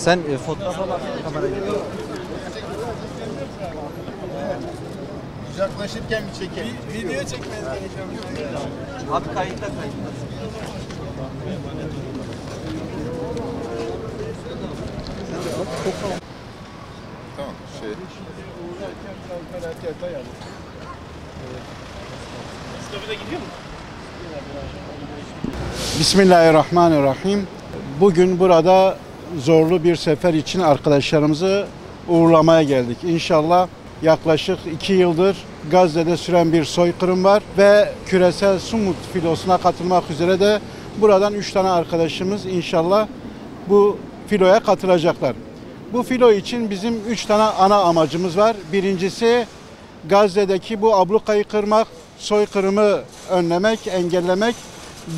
Sen fotoğrafa bak, kameraya gel. Uzaklaşırken bir çekelim. Video çekmeniz gerekiyor. Abi kayıtta. Tamam. Bismillahirrahmanirrahim. Bugün burada zorlu bir sefer için arkadaşlarımızı uğurlamaya geldik. İnşallah yaklaşık 2 yıldır Gazze'de süren bir soykırım var ve küresel Sumut filosuna katılmak üzere de buradan 3 tane arkadaşımız inşallah bu filoya katılacaklar. Bu filo için bizim 3 tane ana amacımız var. Birincisi Gazze'deki bu ablukayı kırmak, soykırımı önlemek, engellemek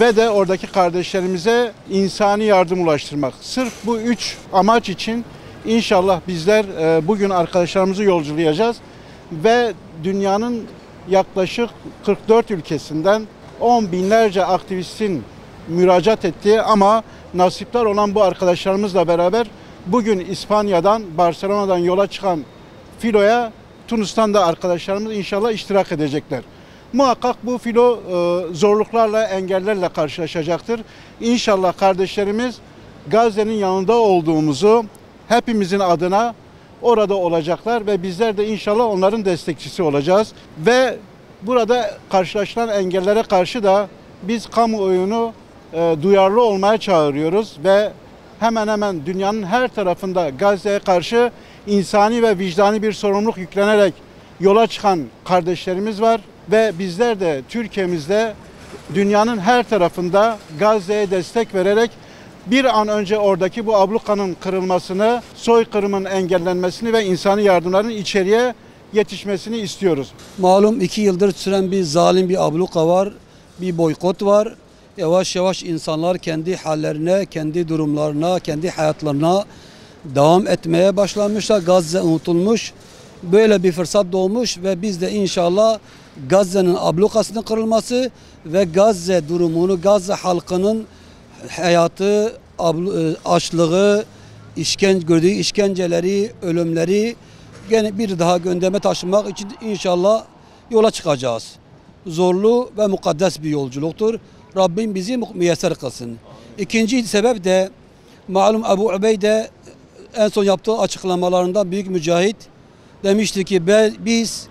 ve de oradaki kardeşlerimize insani yardım ulaştırmak. Sırf bu 3 amaç için inşallah bizler bugün arkadaşlarımızı yolculayacağız ve dünyanın yaklaşık 44 ülkesinden 10 binlerce aktivistin müracaat ettiği ama nasipler olan bu arkadaşlarımızla beraber bugün İspanya'dan, Barcelona'dan yola çıkan filoya Tunus'tan da arkadaşlarımız inşallah iştirak edecekler. Muhakkak bu filo zorluklarla, engellerle karşılaşacaktır. İnşallah kardeşlerimiz Gazze'nin yanında olduğumuzu hepimizin adına orada olacaklar ve bizler de inşallah onların destekçisi olacağız. Ve burada karşılaşılan engellere karşı da biz kamuoyunu duyarlı olmaya çağırıyoruz ve hemen hemen dünyanın her tarafında Gazze'ye karşı insani ve vicdani bir sorumluluk yüklenerek yola çıkan kardeşlerimiz var ve bizler de Türkiye'mizde dünyanın her tarafında Gazze'ye destek vererek bir an önce oradaki bu ablukanın kırılmasını, soykırımın engellenmesini ve insani yardımların içeriye yetişmesini istiyoruz. Malum 2 yıldır süren bir zalim bir abluka var, bir boykot var. Yavaş yavaş insanlar kendi hallerine, kendi durumlarına, kendi hayatlarına devam etmeye başlamışlar. Gazze unutulmuş. Böyle bir fırsat doğmuş ve biz de inşallah Gazze'nin ablukasının kırılması ve Gazze durumunu, Gazze halkının hayatı, açlığı, gördüğü işkenceleri, ölümleri gene bir daha gündeme taşımak için inşallah yola çıkacağız. Zorlu ve mukaddes bir yolculuktur. Rabbim bizi müyesser kılsın. İkinci sebep de malum Ebu Ubeyde en son yaptığı açıklamalarında büyük mücahit demişti ki biz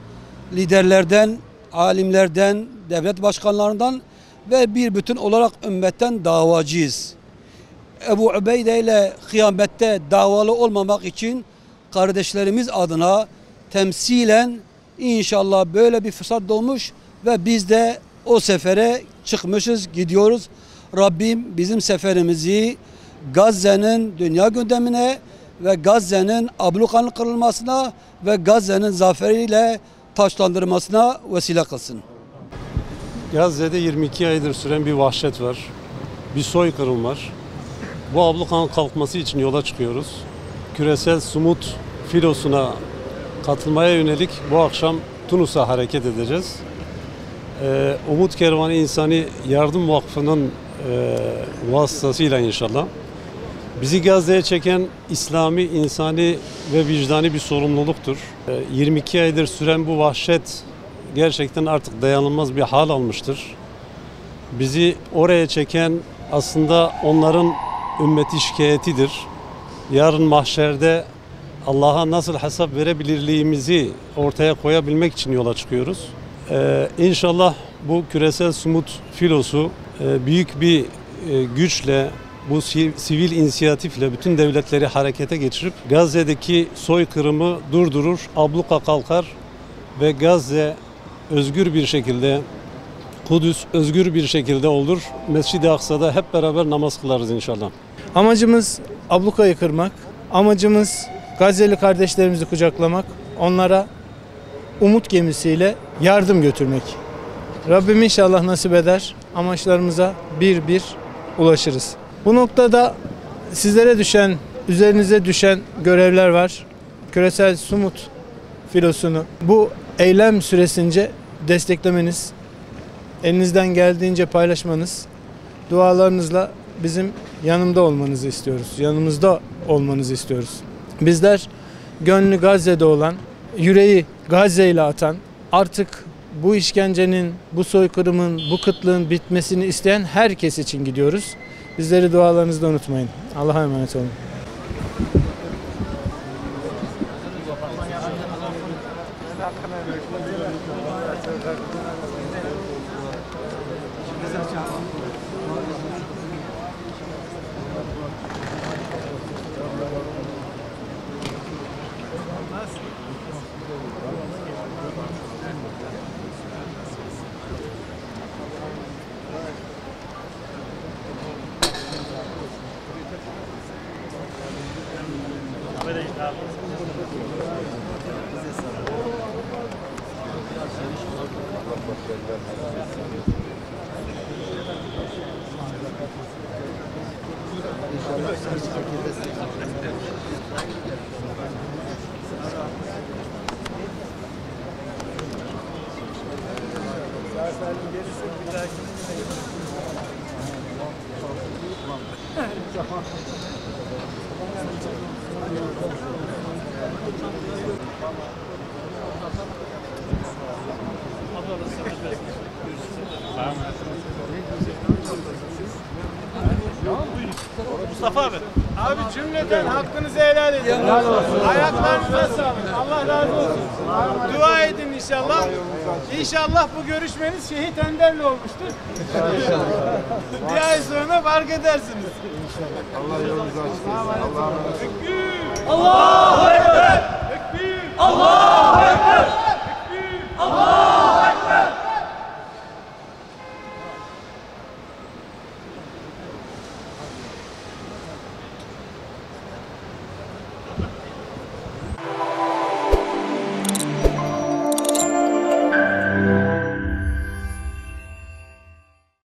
liderlerden, alimlerden, devlet başkanlarından ve bir bütün olarak ümmetten davacıyız. Ebu Ubeyde ile kıyamette davalı olmamak için kardeşlerimiz adına temsilen inşallah böyle bir fırsat doğmuş ve biz de o sefere çıkmışız, gidiyoruz. Rabbim bizim seferimizi Gazze'nin dünya gündemine ve Gazze'nin ablukanın kırılmasına ve Gazze'nin zaferiyle taçlandırmasına vesile kılsın. Gazze'de 22 aydır süren bir vahşet var. Bir soykırım var. Bu ablukanın kalkması için yola çıkıyoruz. Küresel Sumut filosuna katılmaya yönelik bu akşam Tunus'a hareket edeceğiz. Umut Kervanı İnsani Yardım Vakfı'nın vasıtasıyla inşallah. Bizi Gazze'ye çeken İslami, insani ve vicdani bir sorumluluktur. 22 aydır süren bu vahşet gerçekten artık dayanılmaz bir hal almıştır. Bizi oraya çeken aslında onların ümmeti şikayetidir. Yarın mahşerde Allah'a nasıl hesap verebilirliğimizi ortaya koyabilmek için yola çıkıyoruz. İnşallah bu küresel Sumut filosu büyük bir güçle, bu sivil inisiyatifle bütün devletleri harekete geçirip Gazze'deki soykırımı durdurur, abluka kalkar ve Gazze özgür bir şekilde, Kudüs özgür bir şekilde olur. Mescid-i Aksa'da hep beraber namaz kılarız inşallah. Amacımız ablukayı kırmak. Amacımız Gazze'li kardeşlerimizi kucaklamak. Onlara umut gemisiyle yardım götürmek. Rabbim inşallah nasip eder. Amaçlarımıza bir bir ulaşırız. Bu noktada sizlere düşen, üzerinize düşen görevler var. Küresel Sumut filosunu bu eylem süresince desteklemeniz, elinizden geldiğince paylaşmanız, dualarınızla bizim yanımda olmanızı istiyoruz. Yanımızda olmanızı istiyoruz. Bizler gönlü Gazze'de olan, yüreği Gazze ile atan, artık bu işkencenin, bu soykırımın, bu kıtlığın bitmesini isteyen herkes için gidiyoruz. Bizleri dualarınızda unutmayın. Allah'a emanet olun. Mustafa abi. Abi cümleten hakkınızı helal edin. Ayaklarınıza sağlık. Allah razı olsun. Dua edin inşallah. İnşallah bu görüşmeniz Şehit Ender'le olmuştur. Bir ay sonra fark edersiniz. Allah yolunuzu açsın. Allahu Ekber! Allahu Ekber!